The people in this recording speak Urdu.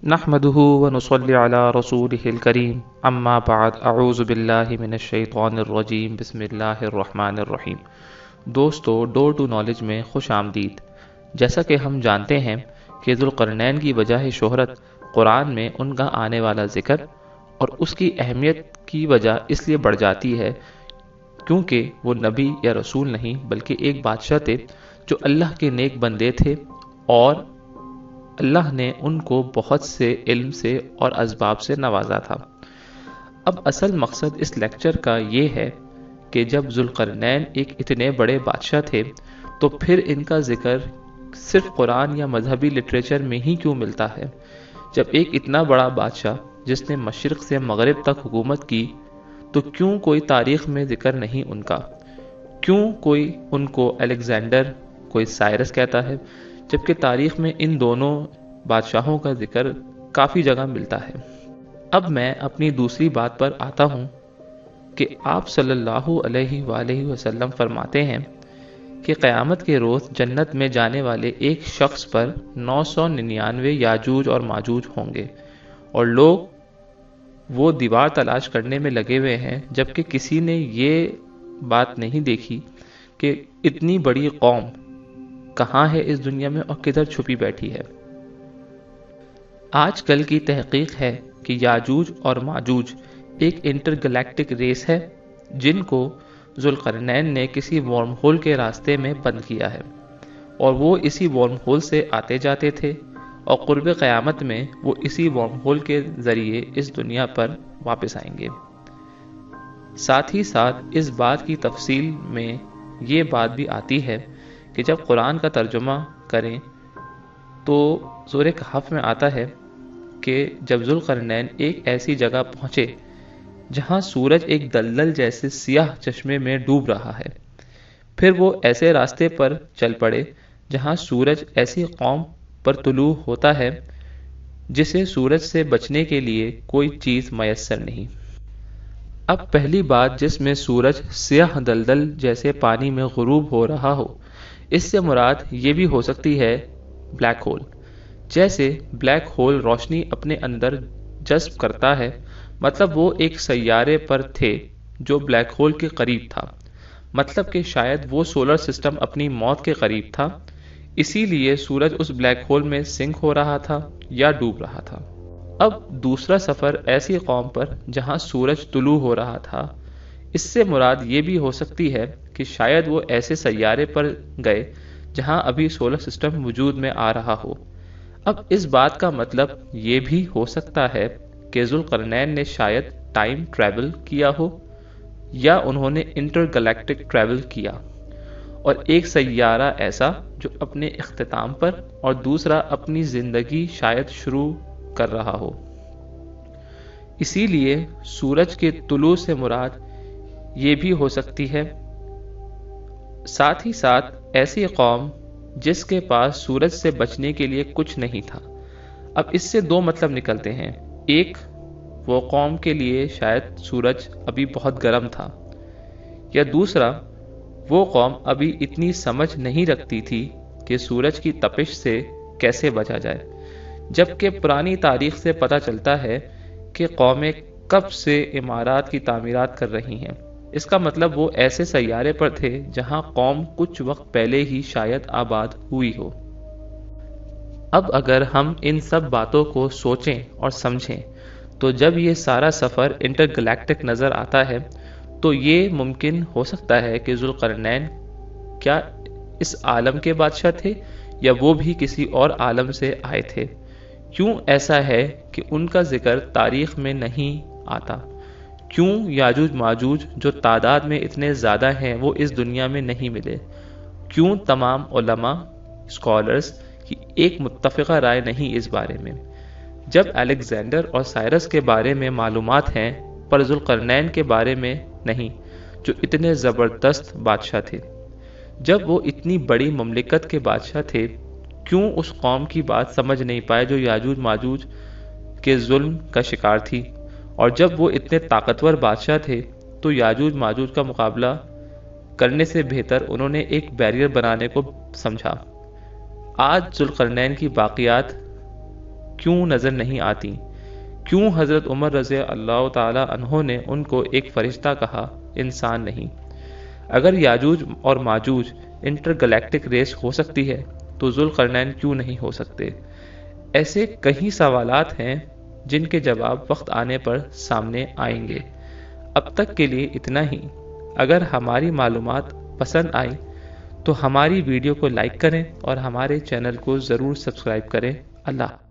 نحمده ونصلي على رسوله الكريم اما بعد اعوذ باللہ من الشیطان الرجیم بسم اللہ الرحمن الرحیم۔ دوستو، ڈور ٹو نالج میں خوش آمدید۔ جیسا کہ ہم جانتے ہیں کہ ذوالقرنین کی وجہ شہرت قرآن میں ان کا آنے والا ذکر اور اس کی اہمیت کی وجہ اس لیے بڑھ جاتی ہے کیونکہ وہ نبی یا رسول نہیں بلکہ ایک بادشاہ تھے جو اللہ کے نیک بندے تھے، اور اللہ نے ان کو بہت سے علم سے اور اسباب سے نوازا تھا۔ اب اصل مقصد اس لیکچر کا یہ ہے کہ جب ذوالقرنین ایک اتنے بڑے بادشاہ تھے تو پھر ان کا ذکر صرف قرآن یا مذہبی لٹریچر میں ہی کیوں ملتا ہے؟ جب ایک اتنا بڑا بادشاہ جس نے مشرق سے مغرب تک حکومت کی تو کیوں کوئی تاریخ میں ذکر نہیں ان کا؟ کیوں کوئی ان کو الیگزینڈر، کوئی سائرس کہتا ہے، جبکہ تاریخ میں ان دونوں بادشاہوں کا ذکر کافی جگہ ملتا ہے۔ اب میں اپنی دوسری بات پر آتا ہوں کہ آپ صلی اللہ علیہ وآلہ وسلم فرماتے ہیں کہ قیامت کے روز جنت میں جانے والے ایک شخص پر 999 یاجوج اور ماجوج ہوں گے، اور لوگ وہ دیوار تلاش کرنے میں لگے ہوئے ہیں، جبکہ کسی نے یہ بات نہیں دیکھی کہ اتنی بڑی قوم کہاں ہے اس دنیا میں اور کدھر چھپی بیٹھی ہے۔ آج کل کی تحقیق ہے کہ یاجوج اور ماجوج ایک انٹر گلیکٹک ریس ہے جن کو ذوالقرنین نے کسی ورم ہول کے راستے میں بند کیا ہے، اور وہ اسی ورم ہول سے آتے جاتے تھے، اور قرب قیامت میں وہ اسی ورم ہول کے ذریعے اس دنیا پر واپس آئیں گے۔ ساتھ ہی ساتھ اس بات کی تفصیل میں یہ بات بھی آتی ہے کہ جب قرآن کا ترجمہ کریں تو سورہ کہف میں آتا ہے کہ جب ذوالقرنین ایک ایسی جگہ پہنچے جہاں سورج ایک دلدل جیسے سیاہ چشمے میں ڈوب رہا ہے، پھر وہ ایسے راستے پر چل پڑے جہاں سورج ایسی قوم پر طلوع ہوتا ہے جسے سورج سے بچنے کے لیے کوئی چیز میسر نہیں۔ اب پہلی بات جس میں سورج سیاہ دلدل جیسے پانی میں غروب ہو رہا ہو، اس سے مراد یہ بھی ہو سکتی ہے بلیک ہول۔ جیسے بلیک ہول روشنی اپنے اندر جذب کرتا ہے، مطلب وہ ایک سیارے پر تھے جو بلیک ہول کے قریب تھا، مطلب کہ شاید وہ سولر سسٹم اپنی موت کے قریب تھا، اسی لیے سورج اس بلیک ہول میں سنک ہو رہا تھا یا ڈوب رہا تھا۔ اب دوسرا سفر ایسی قوم پر جہاں سورج طلوع ہو رہا تھا، اس سے مراد یہ بھی ہو سکتی ہے کہ شاید وہ ایسے سیارے پر گئے جہاں ابھی سولر سسٹم وجود میں آ رہا ہو۔ اب اس بات کا مطلب یہ بھی ہو سکتا ہے کہ ذوالقرنین نے شاید ٹائم ٹریول کیا ہو، یا انہوں نے انٹر گلیکٹک ٹریول کیا، اور ایک سیارہ ایسا جو اپنے اختتام پر اور دوسرا اپنی زندگی شاید شروع کر رہا ہو۔ اسی لیے سورج کے طلوع سے مراد یہ بھی ہو سکتی ہے۔ ساتھ ہی ساتھ ایسی قوم جس کے پاس سورج سے بچنے کے لیے کچھ نہیں تھا۔ اب اس سے دو مطلب نکلتے ہیں، ایک وہ قوم کے لیے شاید سورج ابھی بہت گرم تھا، یا دوسرا وہ قوم ابھی اتنی سمجھ نہیں رکھتی تھی کہ سورج کی تپش سے کیسے بچا جائے، جبکہ پرانی تاریخ سے پتہ چلتا ہے کہ قومیں کب سے عمارات کی تعمیرات کر رہی ہیں۔ اس کا مطلب وہ ایسے سیارے پر تھے جہاں قوم کچھ وقت پہلے ہی شاید آباد ہوئی ہو۔ اب اگر ہم ان سب باتوں کو سوچیں اور سمجھیں تو جب یہ سارا سفر انٹر گلیکٹک نظر آتا ہے تو یہ ممکن ہو سکتا ہے کہ ذوالقرنین کیا اس عالم کے بادشاہ تھے یا وہ بھی کسی اور عالم سے آئے تھے؟ کیوں ایسا ہے کہ ان کا ذکر تاریخ میں نہیں آتا؟ کیوں یاجوج ماجوج جو تعداد میں اتنے زیادہ ہیں وہ اس دنیا میں نہیں ملے؟ کیوں تمام علماء، اسکالرز کی ایک متفقہ رائے نہیں اس بارے میں؟ جب الیگزینڈر اور سائرس کے بارے میں معلومات ہیں پر ذوالقرنین کے بارے میں نہیں، جو اتنے زبردست بادشاہ تھے۔ جب وہ اتنی بڑی مملکت کے بادشاہ تھے، کیوں اس قوم کی بات سمجھ نہیں پائے جو یاجوج ماجوج کے ظلم کا شکار تھی؟ اور جب وہ اتنے طاقتور بادشاہ تھے تو یاجوج ماجوج کا مقابلہ کرنے سے بہتر انہوں نے ایک بیریئر بنانے کو سمجھا۔ آج ذوالقرنین کی باقیات کیوں نظر نہیں آتی؟ کیوں حضرت عمر رضی اللہ تعالی عنہ نے ان کو ایک فرشتہ کہا، انسان نہیں؟ اگر یاجوج اور ماجوج انٹر گلیکٹک ریس ہو سکتی ہے تو ذوالقرنین کیوں نہیں ہو سکتے؟ ایسے کئی سوالات ہیں جن کے جواب وقت آنے پر سامنے آئیں گے۔ اب تک کے لیے اتنا ہی۔ اگر ہماری معلومات پسند آئی تو ہماری ویڈیو کو لائک کریں اور ہمارے چینل کو ضرور سبسکرائب کریں۔ اللہ